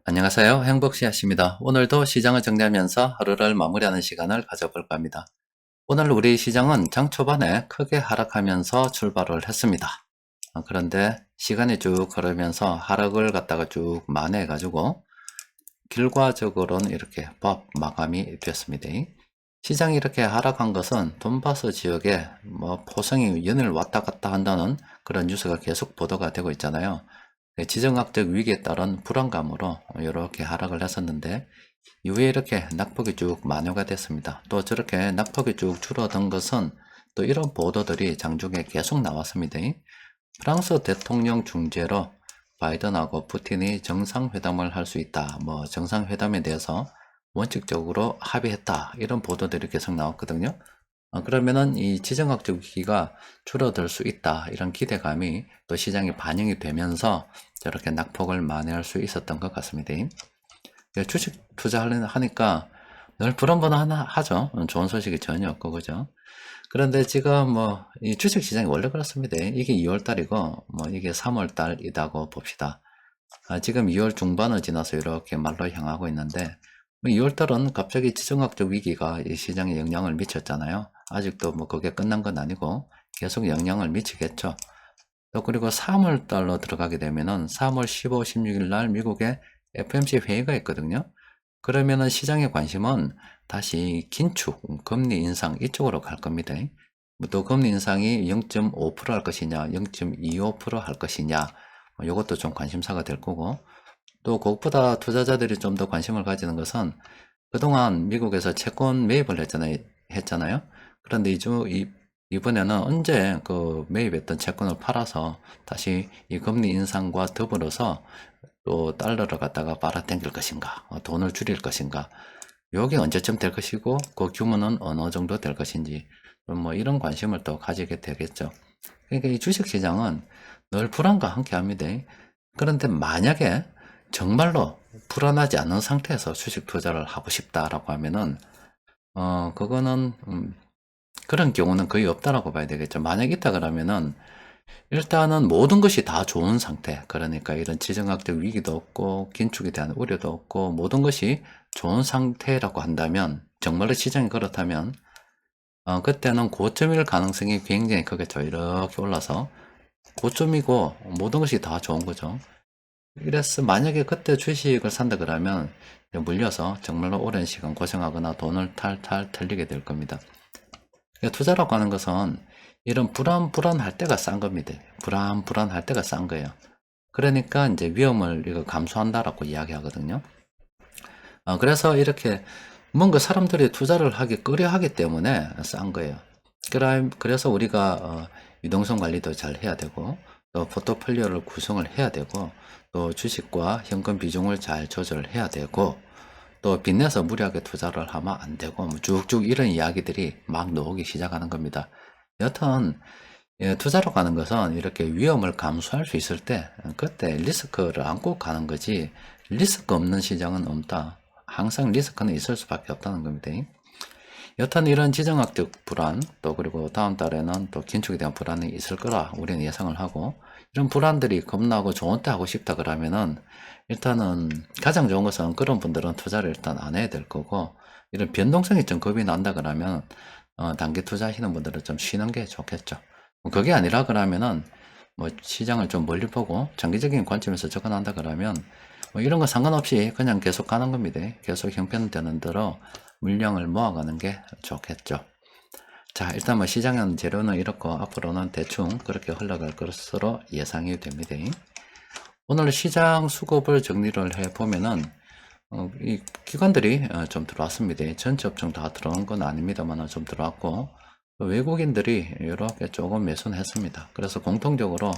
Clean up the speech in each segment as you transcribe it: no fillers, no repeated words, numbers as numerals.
안녕하세요. 행복씨앗입니다. 오늘도 시장을 정리하면서 하루를 마무리하는 시간을 가져볼까 합니다. 오늘 우리 시장은 장 초반에 크게 하락하면서 출발을 했습니다. 그런데 시간이 쭉 흐르면서 하락을 갖다가 쭉 만회해가지고 결과적으로는 이렇게 마감이 됐습니다. 시장이 이렇게 하락한 것은 돈바스 지역에 포성이 연일 왔다 갔다 한다는 그런 뉴스가 계속 보도가 되고 있잖아요. 지정학적 위기에 따른 불안감으로 이렇게 하락을 했었는데 이후에 이렇게 낙폭이 쭉 만회가 됐습니다. 또 저렇게 낙폭이 쭉 줄어든 것은 또 이런 보도들이 장중에 계속 나왔습니다. 프랑스 대통령 중재로 바이든하고 푸틴이 정상회담을 할 수 있다. 정상회담에 대해서 원칙적으로 합의했다. 이런 보도들이 계속 나왔거든요. 그러면은 이 지정학적 위기가 줄어들 수 있다. 이런 기대감이 또 시장에 반영이 되면서 저렇게 낙폭을 만회할 수 있었던 것 같습니다. 주식 투자하니까 늘 불안불안하죠. 좋은 소식이 전혀 없고, 그죠? 그런데 지금 이 주식 시장이 원래 그렇습니다. 이게 2월 달이고, 이게 3월 달이라고 봅시다. 지금 2월 중반을 지나서 이렇게 말로 향하고 있는데, 2월 달은 갑자기 지정학적 위기가 이 시장에 영향을 미쳤잖아요. 아직도 그게 끝난 건 아니고, 계속 영향을 미치겠죠. 또 그리고 3월 달로 들어가게 되면은 3월 15, 16일 날 미국에 FOMC 회의가 있거든요. 그러면은 시장의 관심은 다시 긴축, 금리 인상 이쪽으로 갈 겁니다. 또 금리 인상이 0.5%할 것이냐, 0.25%할 것이냐, 이것도 좀 관심사가 될 거고, 또 그것보다 투자자들이 좀 더 관심을 가지는 것은 그동안 미국에서 채권 매입을 했잖아요. 그런데 이번에는 언제 그 매입했던 채권을 팔아서 다시 이 금리 인상과 더불어서 또 달러를 갖다가 빨아당길 것인가, 돈을 줄일 것인가, 요게 언제쯤 될 것이고 그 규모는 어느 정도 될 것인지 이런 관심을 또 가지게 되겠죠. 그러니까 이 주식시장은 늘 불안과 함께 합니다. 그런데 만약에 정말로 불안하지 않은 상태에서 주식 투자를 하고 싶다라고 하면은 그거는 그런 경우는 거의 없다라고 봐야 되겠죠. 만약 있다 그러면은 일단은 모든 것이 다 좋은 상태, 그러니까 이런 지정학적 위기도 없고 긴축에 대한 우려도 없고 모든 것이 좋은 상태라고 한다면, 정말로 시장이 그렇다면 그때는 고점일 가능성이 굉장히 크겠죠. 이렇게 올라서 고점이고 모든 것이 다 좋은 거죠. 그래서 만약에 그때 주식을 산다 그러면 물려서 정말로 오랜 시간 고생하거나 돈을 탈탈 털리게 될 겁니다. 그러니까 투자라고 하는 것은 이런 불안할 때가 싼 겁니다. 불안할 때가 싼 거예요. 그러니까 이제 위험을 이거 감수한다라고 이야기하거든요. 그래서 이렇게 뭔가 사람들이 투자를 하기 꺼려 하기 때문에 싼 거예요. 그래서 우리가 유동성 관리도 잘 해야 되고, 또 포트폴리오를 구성을 해야 되고, 또 주식과 현금 비중을 잘 조절해야 되고, 또 빚내서 무리하게 투자를 하면 안 되고, 쭉쭉 이런 이야기들이 막 나오기 시작하는 겁니다. 여튼 투자로 가는 것은 이렇게 위험을 감수할 수 있을 때 그때 리스크를 안고 가는 거지, 리스크 없는 시장은 없다. 항상 리스크는 있을 수밖에 없다는 겁니다. 여튼 이런 지정학적 불안, 또 그리고 다음 달에는 또 긴축에 대한 불안이 있을 거라 우리는 예상을 하고, 이런 불안들이 겁나고 좋은 때 하고 싶다 그러면은 일단은 가장 좋은 것은 그런 분들은 투자를 일단 안 해야 될 거고, 이런 변동성이 좀 겁이 난다 그러면 단기 투자하시는 분들은 좀 쉬는 게 좋겠죠. 그게 아니라 그러면은 시장을 좀 멀리 보고 장기적인 관점에서 접근한다 그러면 이런 거 상관없이 그냥 계속 가는 겁니다. 계속 형편되는 대로 물량을 모아가는 게 좋겠죠. 자, 일단 시장은 재료는 이렇고 앞으로는 대충 그렇게 흘러갈 것으로 예상이 됩니다. 오늘 시장 수급을 정리를 해 보면은 이 기관들이 좀 들어왔습니다. 전체 업종 다 들어온 건 아닙니다만 좀 들어왔고, 외국인들이 이렇게 조금 매수했습니다. 그래서 공통적으로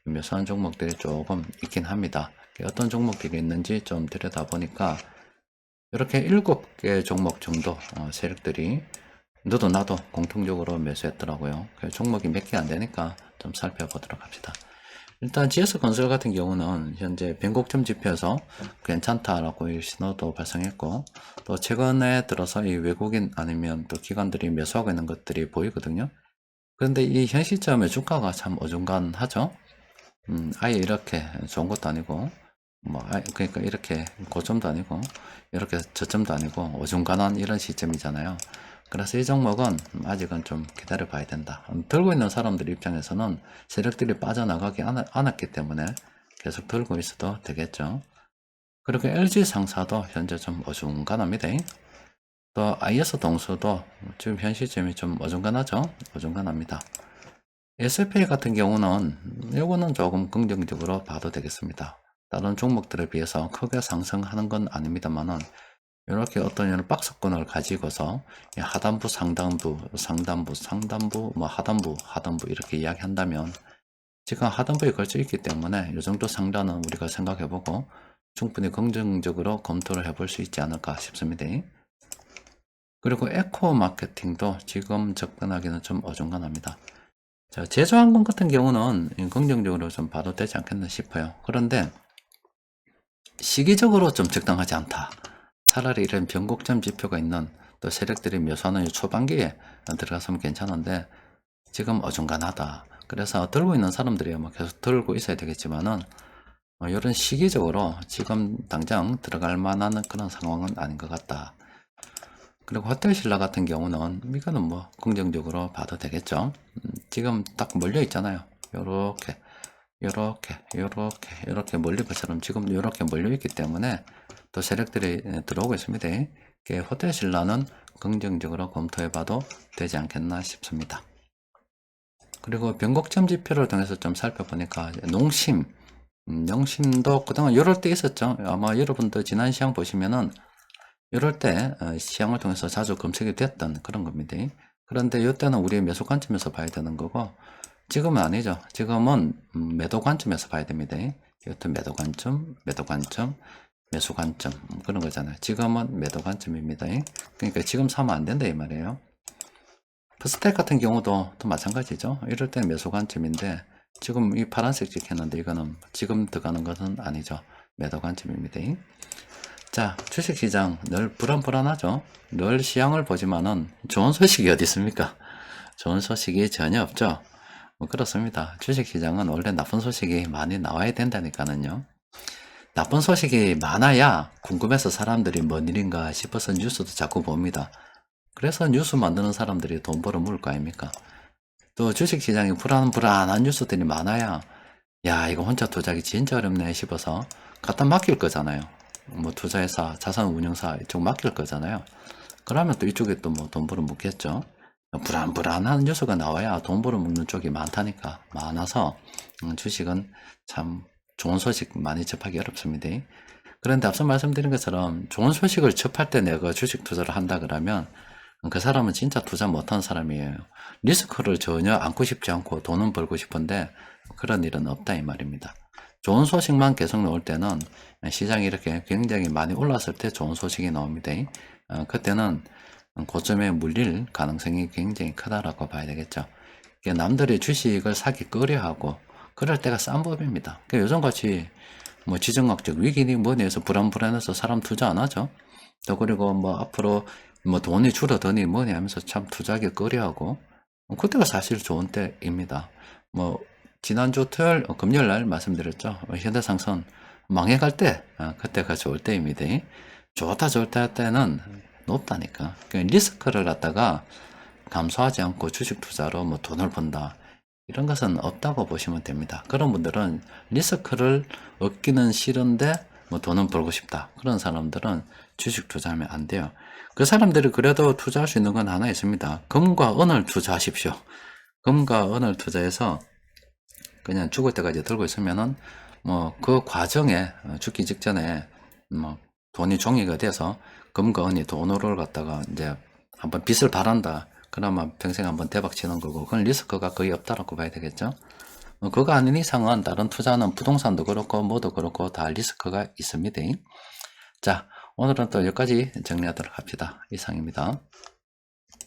매수한 종목들이 조금 있긴 합니다. 어떤 종목들이 있는지 좀 들여다보니까 이렇게 7개 종목 정도 세력들이 너도 나도 공통적으로 매수했더라고요. 종목이 몇 개 안 되니까 좀 살펴보도록 합시다. 일단 GS건설 같은 경우는 현재 변곡점 지표에서 괜찮다라고 이 신호도 발생했고, 또 최근에 들어서 이 외국인 아니면 또 기관들이 매수하고 있는 것들이 보이거든요. 그런데 이 현 시점에 주가가 참 어중간하죠. 아예 이렇게 좋은 것도 아니고, 그러니까 이렇게 고점도 아니고 이렇게 저점도 아니고 어중간한 이런 시점이잖아요. 그래서 이 종목은 아직은 좀 기다려 봐야 된다. 들고 있는 사람들 입장에서는 세력들이 빠져나가지 않았기 때문에 계속 들고 있어도 되겠죠. 그리고 LG 상사도 현재 좀 어중간합니다. 또 IS 동수도 지금 현 시점이 좀 어중간하죠. 어중간합니다. SFA 같은 경우는 이거는 조금 긍정적으로 봐도 되겠습니다. 다른 종목들에 비해서 크게 상승하는 건 아닙니다만은 이렇게 어떤 이런 박스권을 가지고서 하단부, 상단부, 상단부, 상단부, 하단부 이렇게 이야기한다면 지금 하단부에 걸쳐 있기 때문에 이 정도 상단은 우리가 생각해보고 충분히 긍정적으로 검토를 해볼 수 있지 않을까 싶습니다. 그리고 에코 마케팅도 지금 접근하기는 좀 어중간합니다. 자, 제조항공 같은 경우는 긍정적으로 좀 봐도 되지 않겠나 싶어요. 그런데 시기적으로 좀 적당하지 않다. 차라리 이런 변곡점 지표가 있는 또 세력들이 묘사하는 초반기에 들어갔으면 괜찮은데 지금 어중간하다. 그래서 들고 있는 사람들이 뭐 계속 들고 있어야 되겠지만은 이런 시기적으로 지금 당장 들어갈 만한 그런 상황은 아닌 것 같다. 그리고 호텔신라 같은 경우는 이거는 뭐 긍정적으로 봐도 되겠죠. 지금 딱 몰려 있잖아요. 요렇게 몰린 것처럼 지금 요렇게 몰려 있기 때문에 또 세력들이 들어오고 있습니다. 호텔신라는 긍정적으로 검토해 봐도 되지 않겠나 싶습니다. 그리고 변곡점 지표를 통해서 좀 살펴보니까 농심도 그동안 요럴 때 있었죠. 아마 여러분도 지난 시황 보시면은 이럴 때 시황을 통해서 자주 검색이 됐던 그런 겁니다. 그런데 이때는 우리 매수 관점에서 봐야 되는 거고 지금은 아니죠. 지금은 매도 관점에서 봐야 됩니다. 이것도 매도 관점, 매수 관점 그런 거잖아요. 지금은 매도 관점입니다. 그러니까 지금 사면 안 된다 이 말이에요. 퍼스텍 같은 경우도 또 마찬가지죠. 이럴 때 매수 관점인데 지금 이 파란색 찍혔는데 이거는 지금 들어가는 것은 아니죠. 매도 관점입니다. 자, 주식시장 늘 불안불안하죠. 늘 시향을 보지만은 좋은 소식이 어디 있습니까? 좋은 소식이 전혀 없죠. 뭐 그렇습니다. 주식시장은 원래 나쁜 소식이 많이 나와야 된다니까는요. 나쁜 소식이 많아야 궁금해서 사람들이 뭔 일인가 싶어서 뉴스도 자꾸 봅니다. 그래서 뉴스 만드는 사람들이 돈 벌어 먹을 거 아닙니까? 또 주식시장이 불안한 뉴스들이 많아야 야 이거 혼자 투자하기 진짜 어렵네 싶어서 갖다 맡길 거잖아요. 뭐 투자회사, 자산운용사 이쪽 맡길 거잖아요. 그러면 또 이쪽에 또 뭐 돈 벌어 먹겠죠. 불안한 뉴스가 나와야 돈 벌어 먹는 쪽이 많다니까. 많아서 주식은 참 좋은 소식 많이 접하기 어렵습니다. 그런데 앞서 말씀드린 것처럼 좋은 소식을 접할 때 내가 주식 투자를 한다 그러면 그 사람은 진짜 투자 못한 사람이에요. 리스크를 전혀 안고 싶지 않고 돈은 벌고 싶은데 그런 일은 없다 이 말입니다. 좋은 소식만 계속 나올 때는 시장이 이렇게 굉장히 많이 올랐을 때 좋은 소식이 나옵니다. 그때는 고점에 물릴 가능성이 굉장히 크다라고 봐야 되겠죠. 남들이 주식을 사기 꺼려하고 그럴 때가 싼 법입니다. 요즘같이 뭐 지정학적 위기니 뭐니 해서 불안해서 사람 투자 안 하죠. 또 그리고 뭐 앞으로 뭐 돈이 줄어드니 뭐니 하면서 참 투자하기 꺼려하고 그때가 사실 좋은 때입니다. 뭐 지난주 토요일 금요일 날 말씀드렸죠. 현대상선 망해갈 때 그때가 좋을 때입니다. 좋다 좋을 때 할 때는 높다니까. 리스크를 갖다가 감수하지 않고 주식 투자로 뭐 돈을 번다 이런 것은 없다고 보시면 됩니다. 그런 분들은 리스크를 얻기는 싫은데 뭐 돈은 벌고 싶다 그런 사람들은 주식 투자하면 안 돼요. 그 사람들이 그래도 투자할 수 있는 건 하나 있습니다. 금과 은을 투자하십시오. 금과 은을 투자해서 그냥 죽을 때까지 들고 있으면은 뭐 그 과정에 죽기 직전에 뭐 돈이 종이가 돼서 금과 은이 돈으로 갖다가 이제 한번 빚을 바란다. 그나마 평생 한번 대박 치는 거고 그건 리스크가 거의 없다라고 봐야 되겠죠. 그거 아닌 이상은 다른 투자는 부동산도 그렇고 뭐도 그렇고 다 리스크가 있습니다. 자, 오늘은 또 여기까지 정리하도록 합시다. 이상입니다.